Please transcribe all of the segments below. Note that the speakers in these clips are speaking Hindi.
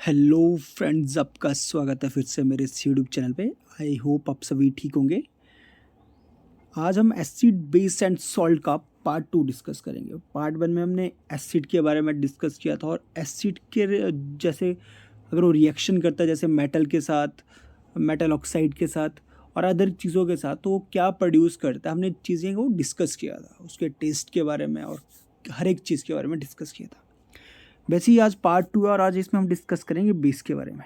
हेलो फ्रेंड्स, आपका स्वागत है फिर से मेरे इस यूट्यूब चैनल पे। आई होप आप सभी ठीक होंगे। आज हम एसिड बेस एंड सॉल्ट का पार्ट 2 डिस्कस करेंगे। पार्ट 1 में हमने एसिड के बारे में डिस्कस किया था और एसिड के जैसे अगर वो रिएक्शन करता है जैसे मेटल के साथ, मेटल ऑक्साइड के साथ और अदर चीज़ों के साथ, तो वो क्या प्रोड्यूस करता है, हमने चीज़ें को डिस्कस किया था। उसके टेस्ट के बारे में और हर एक चीज़ के बारे में डिस्कस किया था। वैसे ही आज पार्ट 2 है और आज इसमें हम डिस्कस करेंगे बेस के बारे में,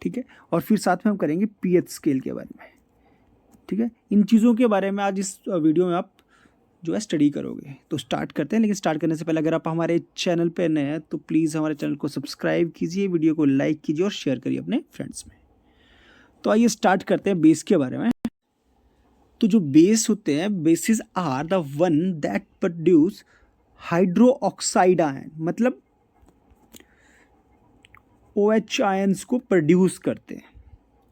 ठीक है। और फिर साथ में हम करेंगे पीएच स्केल के बारे में, ठीक है। इन चीज़ों के बारे में आज इस वीडियो में आप जो है स्टडी करोगे। तो स्टार्ट करते हैं, लेकिन स्टार्ट करने से पहले अगर आप हमारे चैनल पर नए हैं तो प्लीज़ हमारे चैनल को सब्सक्राइब कीजिए, वीडियो को लाइक कीजिए और शेयर करिए अपने फ्रेंड्स में। तो आइए स्टार्ट करते हैं बेस के बारे में। तो जो बेस होते हैं, bases are the one that produce hydroxide ion, मतलब OH आयंस को प्रोड्यूस करते हैं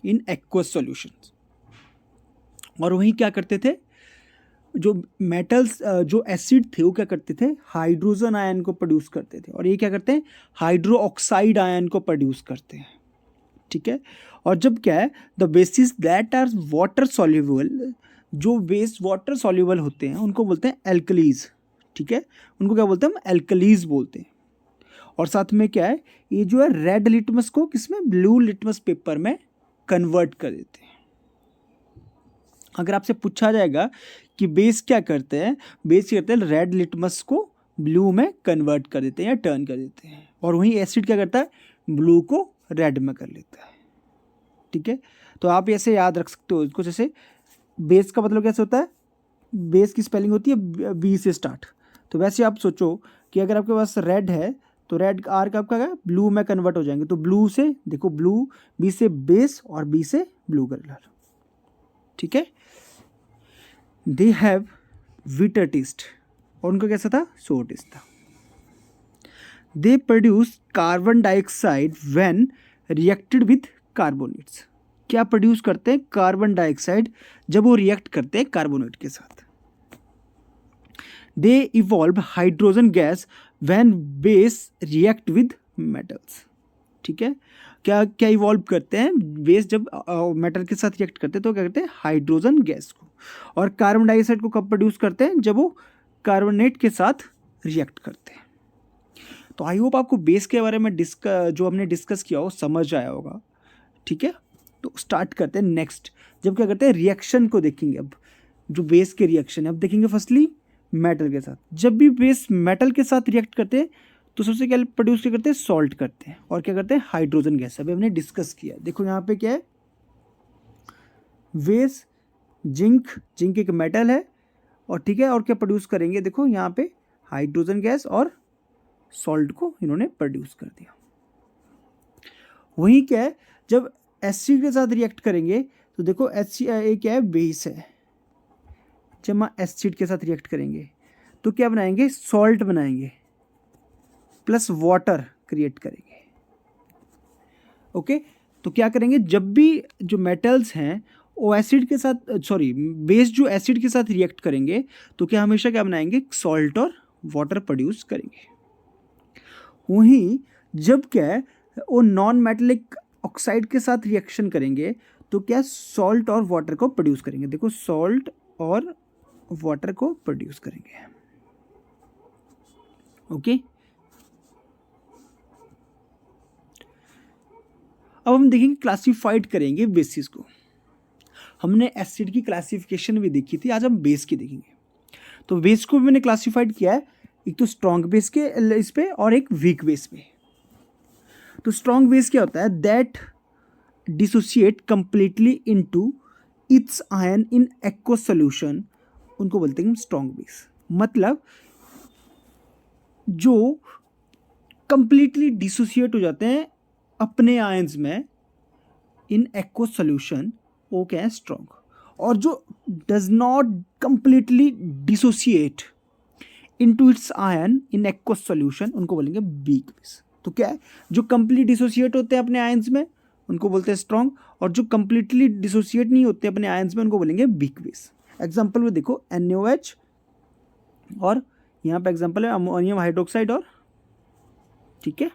इन एक्वस सॉल्यूशंस। और वहीं क्या करते थे, जो मेटल्स, जो एसिड थे वो क्या करते थे, हाइड्रोजन आयन को प्रोड्यूस करते थे। और ये क्या करते हैं, हाइड्रो ऑक्साइड आयन को प्रोड्यूस करते हैं, ठीक है। और जब क्या है, the bases that are water soluble, जो बेस वाटर सॉल्युबल होते हैं उनको बोलते हैं एल्कलीज, ठीक है। उनको क्या बोलते हैं, हम एल्कलीज बोलते हैं। और साथ में क्या है, ये जो है रेड लिटमस को किसमें, ब्लू लिटमस पेपर में कन्वर्ट कर देते हैं। अगर आपसे पूछा जाएगा कि बेस क्या करते हैं, बेस क्या करते हैं, रेड लिटमस को ब्लू में कन्वर्ट कर देते हैं या टर्न कर देते हैं। और वहीं एसिड क्या करता है, ब्लू को रेड में कर लेता है, ठीक है। तो आप ऐसे याद रख सकते हो इसको, जैसे बेस का मतलब कैसे होता है, बेस की स्पेलिंग होती है बी से स्टार्ट। तो वैसे आप सोचो कि अगर आपके पास रेड है तो रेड आर का आपका ब्लू में कन्वर्ट हो जाएंगे। तो ब्लू से देखो, ब्लू बी से बेस और बी से ब्लू कलर, ठीक है। दे हैव विटर टेस्ट, और उनका कैसा था, सोर टेस्ट था। They produce carbon dioxide when reacted with carbonates. क्या प्रोड्यूस करते हैं, कार्बन डाइऑक्साइड जब वो रिएक्ट करते हैं कार्बोनेट के साथ। They evolve hydrogen gas when base react with metals, ठीक है। क्या क्या इवॉल्व करते हैं, बेस जब मेटल के साथ रिएक्ट करते हैं तो क्या करते हैं, हाइड्रोजन गैस को। और कार्बन डाइऑक्साइड को कब प्रोड्यूस करते हैं, जब वो कार्बोनेट के साथ रिएक्ट करते हैं। तो आई होप आपको बेस के बारे में जो हमने डिस्कस किया हो समझ आया होगा, ठीक है। तो स्टार्ट करते हैं नेक्स्ट। जब क्या करते हैं, रिएक्शन को देखेंगे। अब जो बेस के रिएक्शन है, अब देखेंगे फर्स्टली मेटल के साथ। जब भी बेस मेटल के साथ रिएक्ट करते हैं तो सबसे क्या प्रोड्यूस क्या करते हैं, सॉल्ट करते हैं। और क्या करते हैं, हाइड्रोजन गैस। अभी हमने डिस्कस किया, देखो यहाँ पे क्या है, बेस जिंक एक मेटल है, और ठीक है। और क्या प्रोड्यूस करेंगे, देखो यहाँ पे हाइड्रोजन गैस और सॉल्ट को इन्होंने प्रोड्यूस कर दिया। वहीं क्या है, जब एसिड के साथ रिएक्ट करेंगे तो देखो HCl क्या है, बेस है। जब हम एसिड के साथ रिएक्ट करेंगे तो क्या बनाएंगे, सॉल्ट बनाएंगे प्लस वाटर क्रिएट करेंगे, ओके। तो क्या करेंगे, जब भी जो मेटल्स हैं वो एसिड के साथ, बेस जो एसिड के साथ रिएक्ट करेंगे तो क्या हमेशा क्या बनाएंगे, सॉल्ट और वाटर प्रोड्यूस करेंगे। वहीं जब क्या है, वो नॉन मेटेलिक ऑक्साइड के साथ रिएक्शन करेंगे तो क्या सॉल्ट और वाटर को प्रोड्यूस करेंगे। देखो, सॉल्ट और वाटर को प्रोड्यूस करेंगे, ओके। अब हम देखेंगे, क्लासिफाइड करेंगे बेसिस को। हमने एसिड की क्लासिफिकेशन भी देखी थी, आज हम बेस की देखेंगे। तो बेस को भी मैंने क्लासिफाइड किया है, एक तो स्ट्रॉन्ग बेस के इस पे और एक वीक बेस पे। तो स्ट्रॉन्ग बेस क्या होता है, that dissociate completely into its ion in aqueous solution, उनको बोलते हैं स्ट्रॉन्ग बेस। मतलब जो कंप्लीटली डिसोसिएट हो जाते हैं अपने आयंस में इन एक्वस सॉल्यूशन, वो क्या है, स्ट्रॉन्ग। और जो does not completely dissociate into its ion in aqueous solution, उनको बोलेंगे वीक बेस। तो क्या है, जो कंप्लीट डिसोसिएट होते हैं अपने आयंस में उनको बोलते हैं स्ट्रॉन्ग, और जो कंप्लीटली डिसोसिएट नहीं होते अपने आयंस में उनको बोलेंगे वीक बेस। एग्जाम्पल में देखो, NaOH, और यहाँ पे एग्जाम्पल है अमोनियम हाइड्रोक्साइड, और ठीक है।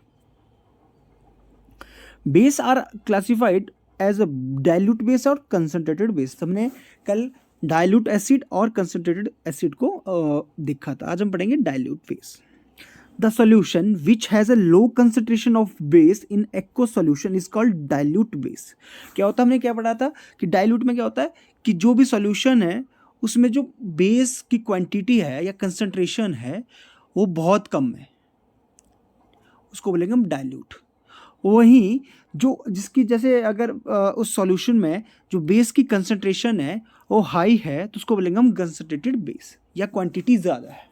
Bases are classified as a dilute base और कंसनट्रेटेड बेस। हमने कल डाइल्यूट एसिड और कंसनट्रेटेड एसिड को देखा था। आज हम पढ़ेंगे dilute base. The solution which has a low concentration of base in aqueous solution is called dilute base. क्या होता है, हमने क्या पढ़ा था कि डाइल्यूट में क्या होता है कि जो भी सॉल्यूशन है उसमें जो बेस की क्वांटिटी है या कंसंट्रेशन है वो बहुत कम है, उसको बोलेंगे हम डाइल्यूट। वहीं जो जिसकी जैसे अगर उस सॉल्यूशन में जो बेस की कंसंट्रेशन है वो हाई है तो उसको बोलेंगे हम कंसंट्रेटेड बेस या क्वांटिटी ज़्यादा है।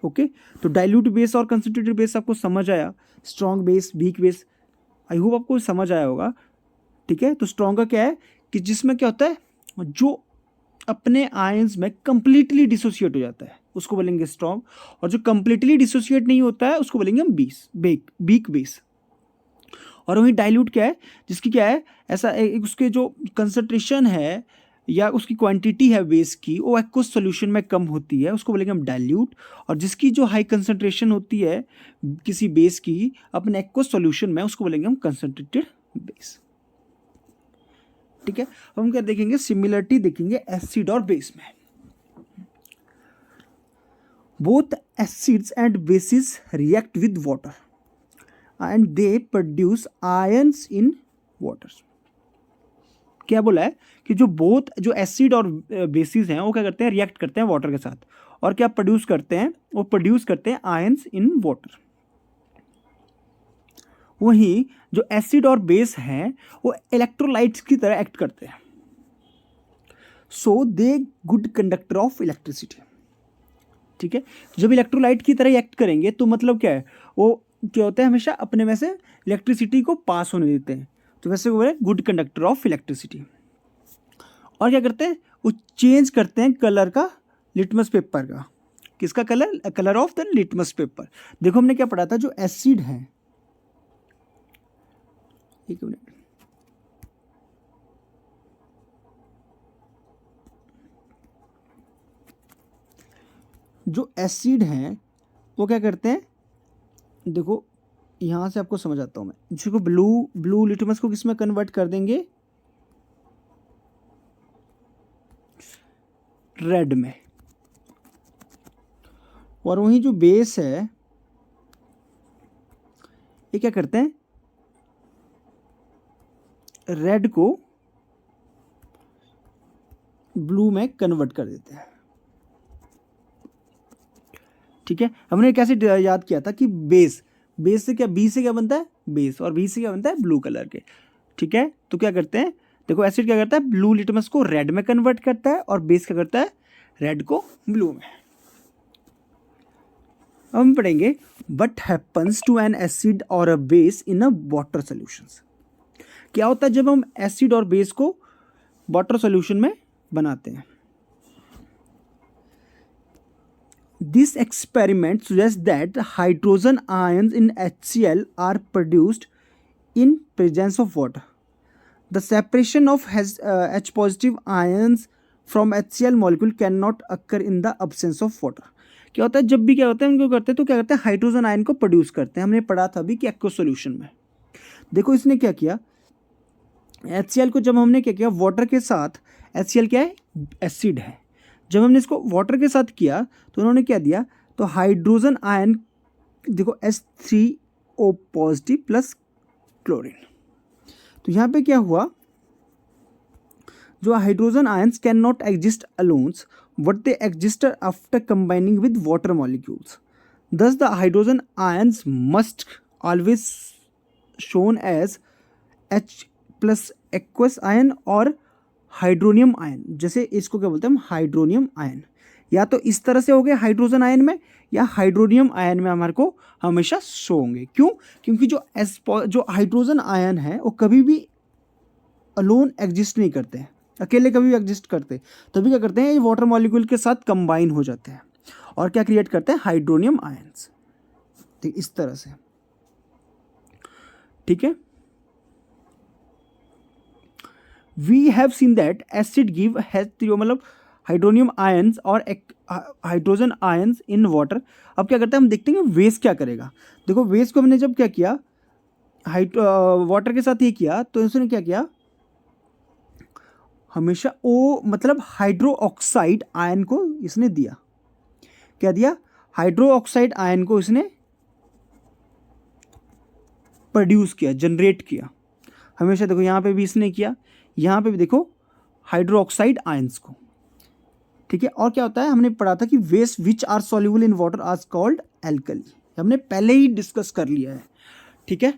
ओके तो डाइल्यूट बेस और कंसंट्रेटेड बेस आपको समझ आया। Strong base, weak base, I hope आपको समझ आया होगा। ठीक है, तो स्ट्रॉन्ग का क्या है कि जिसमें क्या होता है जो अपने आयंस में कंप्लीटली डिसोसिएट हो जाता है उसको बोलेंगे स्ट्रॉन्ग, और जो कंप्लीटली डिसोसिएट नहीं होता है उसको बोलेंगे हम वीक बेस। और वहीं डाइल्यूट क्या है, जिसकी क्या है ऐसा उसके जो कंसंट्रेशन है या उसकी क्वांटिटी है बेस की वो एक्वस सॉल्यूशन में कम होती है, उसको बोलेंगे हम डाइल्यूट। और जिसकी जो हाई कंसंट्रेशन होती है किसी बेस की अपने एक्वस सॉल्यूशन में उसको बोलेंगे हम कंसंट्रेटेड बेस। ठीक है, अब हम क्या देखेंगे, सिमिलरिटी देखेंगे एसिड और बेस में। Both acids and bases react with water and they produce ions in water. क्या बोला है कि जो एसिड और बेसिस हैं वो क्या करते हैं, रिएक्ट करते हैं वाटर के साथ, और क्या प्रोड्यूस करते हैं, वो प्रोड्यूस करते हैं आयंस इन वाटर। वहीं जो एसिड और बेस हैं वो इलेक्ट्रोलाइट्स की तरह एक्ट करते हैं, सो दे गुड कंडक्टर ऑफ इलेक्ट्रिसिटी। ठीक है, जब इलेक्ट्रोलाइट की तरह एक्ट करेंगे तो मतलब क्या है, वो क्या होता है हमेशा अपने में से इलेक्ट्रिसिटी को पास होने देते हैं, तो वैसे वो गुड कंडक्टर ऑफ इलेक्ट्रिसिटी। और क्या करते हैं, वो चेंज करते हैं कलर का लिटमस पेपर का। किसका colour, colour of the litmus paper. देखो हमने क्या पढ़ा था, जो एसिड है, एक मिनट, जो एसिड हैं वो क्या करते हैं, देखो यहाँ से आपको समझ आता हूँ मैं, जिसको ब्लू लिटमस को किस में कन्वर्ट कर देंगे, रेड में। और वहीं जो बेस है ये क्या करते हैं, रेड को ब्लू में कन्वर्ट कर देते हैं। ठीक है, हमने कैसे याद किया था कि बेस से क्या, बी से क्या बनता है बेस, और बी से क्या बनता है ब्लू कलर के। ठीक है, तो क्या करते हैं, देखो एसिड क्या करता है, ब्लू लिटमस को रेड में कन्वर्ट करता है, और बेस क्या करता है, रेड को ब्लू में। अब हम पढ़ेंगे what happens to an acid और a base in a water solutions. क्या होता है जब हम एसिड और बेस को वाटर सॉल्यूशन में बनाते हैं। This experiment suggests that hydrogen ions in HCl are produced in presence of water. The separation of H positive ions from HCl molecule cannot occur in the absence of water. क्या होता है, जब भी क्या होता है उनको करते हैं तो क्या करते हैं, हाइड्रोजन आयन को प्रोड्यूस करते हैं। हमने पढ़ा था अभी कि एक्व सॉल्यूशन में। देखो इसने क्या किया, HCl को जब हमने क्या किया वाटर के साथ, HCl क्या है, एसिड है, जब हमने इसको वाटर के साथ किया तो उन्होंने क्या दिया, तो हाइड्रोजन आयन, देखो H3O पॉजिटिव प्लस क्लोरीन। तो यहाँ पे क्या हुआ, जो hydrogen ions can not exist alone but they exist after combining with water molecules. Thus the hydrogen ions must always shown as H plus aqueous ion और हाइड्रोनियम आयन। जैसे इसको क्या बोलते हैं हम, हाइड्रोनियम आयन। या तो इस तरह से हो गए हाइड्रोजन आयन में, या हाइड्रोनियम आयन में हमारे को हमेशा शो होंगे। क्यों, क्योंकि जो हाइड्रोजन आयन है वो कभी भी अलोन एग्जिस्ट नहीं करते हैं, अकेले कभी भी एग्जिस्ट करते, तभी क्या करते हैं, ये वाटर मॉलिक्यूल के साथ कंबाइन हो जाते हैं और क्या क्रिएट करते हैं, हाइड्रोनियम आयंस। ठीक, इस तरह से। ठीक है, we have seen that acid give मतलब हाइड्रोनियम आयंस और हाइड्रोजन आयंस इन वाटर। अब क्या करते हैं हम देखते हैं वेस्ट क्या करेगा। देखो वेस्ट को हमने जब क्या किया, वाटर के साथ ये किया तो इसने क्या किया, हमेशा ओ मतलब हाइड्रो ऑक्साइड आयन को इसने दिया, क्या दिया, हाइड्रो ऑक्साइड आयन को इसने प्रोड्यूस किया, जनरेट किया। हमेशा देखो यहाँ पे भी इसने किया, यहाँ पे भी देखो हाइड्रो ऑक्साइड आयंस को, ठीक है। और क्या होता है, हमने पढ़ा था कि waste which are soluble in water are called alkali, हमने पहले ही डिस्कस कर लिया है, ठीक है।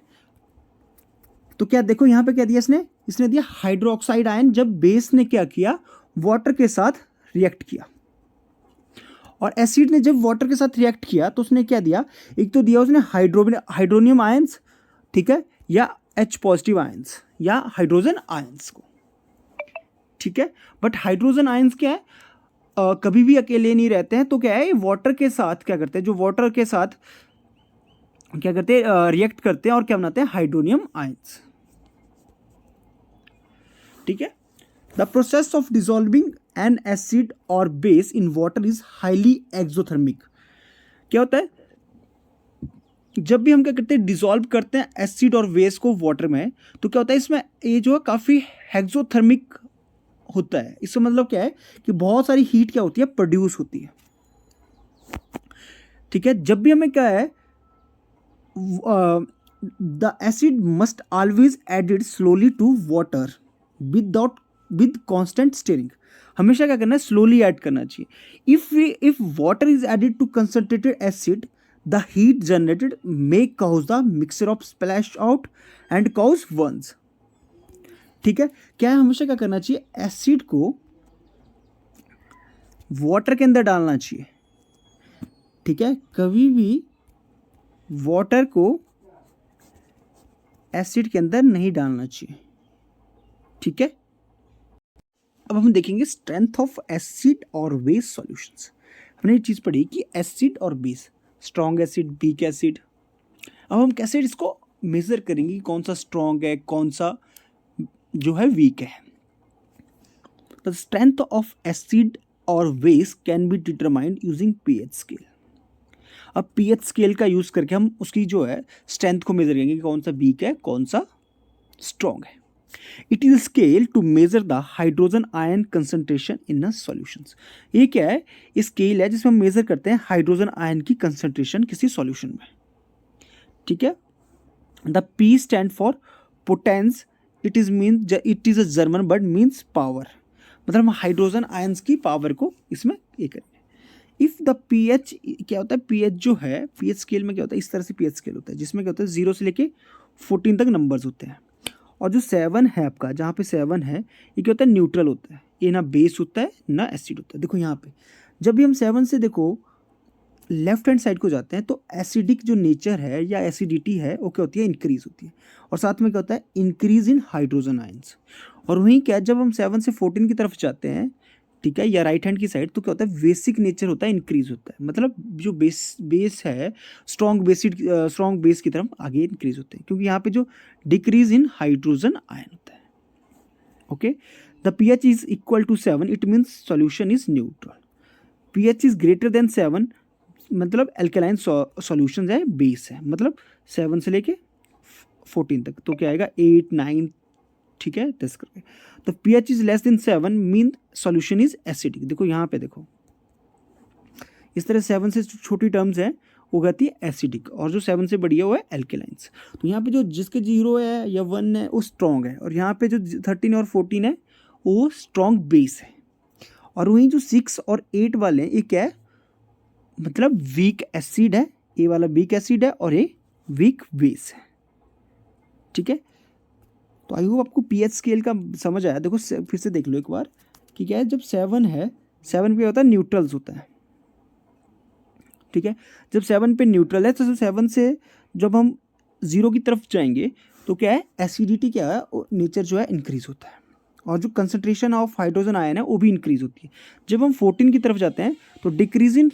तो क्या देखो यहाँ पे क्या दिया इसने दिया हाइड्रो ऑक्साइड आयन, जब बेस ने क्या किया, वाटर के साथ रिएक्ट किया। और एसिड ने जब वाटर के साथ रिएक्ट किया तो उसने क्या दिया, एक तो दिया उसने हाइड्रोनियम आयंस, ठीक है, या H पॉजिटिव आयंस या हाइड्रोजन आयंस को, ठीक है। बट हाइड्रोजन आयंस क्या है, कभी भी अकेले नहीं रहते हैं, तो क्या है, वाटर के साथ क्या करते हैं, जो वाटर के साथ क्या करते हैं, रिएक्ट करते हैं और क्या बनाते हैं, हाइड्रोनियम आयंस, ठीक है। The process of dissolving an acid और base in water is highly exothermic. क्या होता है, जब भी हम क्या करते हैं, डिसॉल्व करते हैं एसिड और बेस को वाटर में, तो क्या होता है, इसमें ये जो है काफ़ी एक्सोथर्मिक होता है। इसका मतलब क्या है कि बहुत सारी हीट क्या होती है, प्रोड्यूस होती है, ठीक है। जब भी हमें क्या है, the acid must always added slowly to water with constant stirring. हमेशा क्या करना है, स्लोली ऐड करना चाहिए। If water is added to concentrated acid, the heat generated may cause the mixture of splash out and cause burns, ठीक है। क्या है, हमेशा क्या करना चाहिए, एसिड को वाटर के अंदर डालना चाहिए, ठीक है। कभी भी वाटर को एसिड के अंदर नहीं डालना चाहिए, ठीक है। अब हम देखेंगे स्ट्रेंथ ऑफ एसिड और बेस सॉल्यूशंस। हमने ये चीज़ पढ़ी कि एसिड और base, strong acid, weak acid. अब हम कैसे इसको मेज़र करेंगे कि कौन सा स्ट्रॉन्ग है, कौन सा जो है वीक है। द स्ट्रेंथ ऑफ एसिड और base can be determined using pH scale. अब पीएच स्केल का यूज़ करके हम उसकी जो है स्ट्रेंथ को मेज़र करेंगे कि कौन सा वीक है, कौन सा स्ट्रॉन्ग है। It is scale to measure the hydrogen ion concentration in a solutions. ये क्या है, स्केल है जिसमें हम मेजर करते हैं हाइड्रोजन आयन की कंसंट्रेशन किसी सॉल्यूशन में, ठीक है। The P stand for potence, it is a German word, means power. मतलब हम हाइड्रोजन आयंस की पावर को इसमें ये करेंगे। इफ़ द पीएच, क्या होता है, पीएच जो है, पीएच स्केल में क्या होता है, इस तरह से पीएच स्केल होता है जिसमें क्या होता है 0 से लेके 14 तक नंबर्स होते हैं। और जो 7 है आपका, जहाँ पे 7 है, ये क्या होता है, न्यूट्रल होता है, ये ना बेस होता है ना एसिड होता है। देखो यहाँ पे जब भी हम 7 से देखो लेफ्ट हैंड साइड को जाते हैं तो एसिडिक जो नेचर है या एसिडिटी है वो क्या होती है, इंक्रीज होती है। और साथ में क्या होता है, इंक्रीज इन हाइड्रोजन आयंस। और वहीं क्या, जब हम 7 से 14 की तरफ जाते हैं, ठीक है, या राइट हैंड की साइड, तो क्या होता है, बेसिक नेचर होता है, इंक्रीज होता है। मतलब जो बेस है, स्ट्रॉन्ग बेस की तरफ आगे इंक्रीज होते हैं, क्योंकि यहाँ पे जो डिक्रीज इन हाइड्रोजन आयन होता है, okay. The pH is equal to 7, it means solution is neutral. PH is greater than 7, मतलब एल्केलाइन सॉल्यूशन है, बेस है, मतलब 7 से लेके 14 तक, तो क्या आएगा 8, 9, ठीक है, 10 करके। तो pH is less than 7 mean solution is acidic. देखो यहाँ पे देखो, इस तरह 7 से छोटी टर्म्स है वो कहती है एसिडिक, और जो 7 से बड़ी है वो है एल्केलाइंस। तो यहाँ पे जो जिसके 0 है या 1 है वो स्ट्रॉन्ग है, और यहाँ पे जो 13 और 14 है वो स्ट्रॉन्ग बेस है। और वहीं जो 6 और 8 वाले हैं, ये क्या है, मतलब वीक एसिड है, ये वाला वीक एसिड है और ये वीक बेस है, ठीक है। तो आई होप आपको पीएच स्केल का समझ आया। देखो फिर से देख लो एक बार कि क्या है, जब 7 है, 7 पे होता है न्यूट्रल्स होता है, ठीक है। जब 7 पे न्यूट्रल है तो 7 से जब हम 0 की तरफ जाएंगे तो क्या है, एसिडिटी क्या है, नेचर जो है इंक्रीज होता है, और जो कंसंट्रेशन ऑफ हाइड्रोजन आयन है वो भी इंक्रीज होती है। जब हम 14 की तरफ जाते हैं तो डिक्रीज इन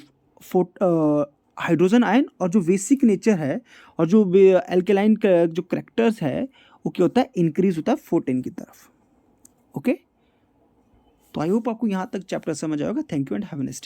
हाइड्रोजन आयन, और जो बेसिक नेचर है और जो एल्केलाइन जो करेक्टर्स है वो क्या होता है, इंक्रीज होता है 14 की तरफ, ओके। तो आई होप आपको यहाँ तक चैप्टर समझ आएगा। Thank you and have a nice day.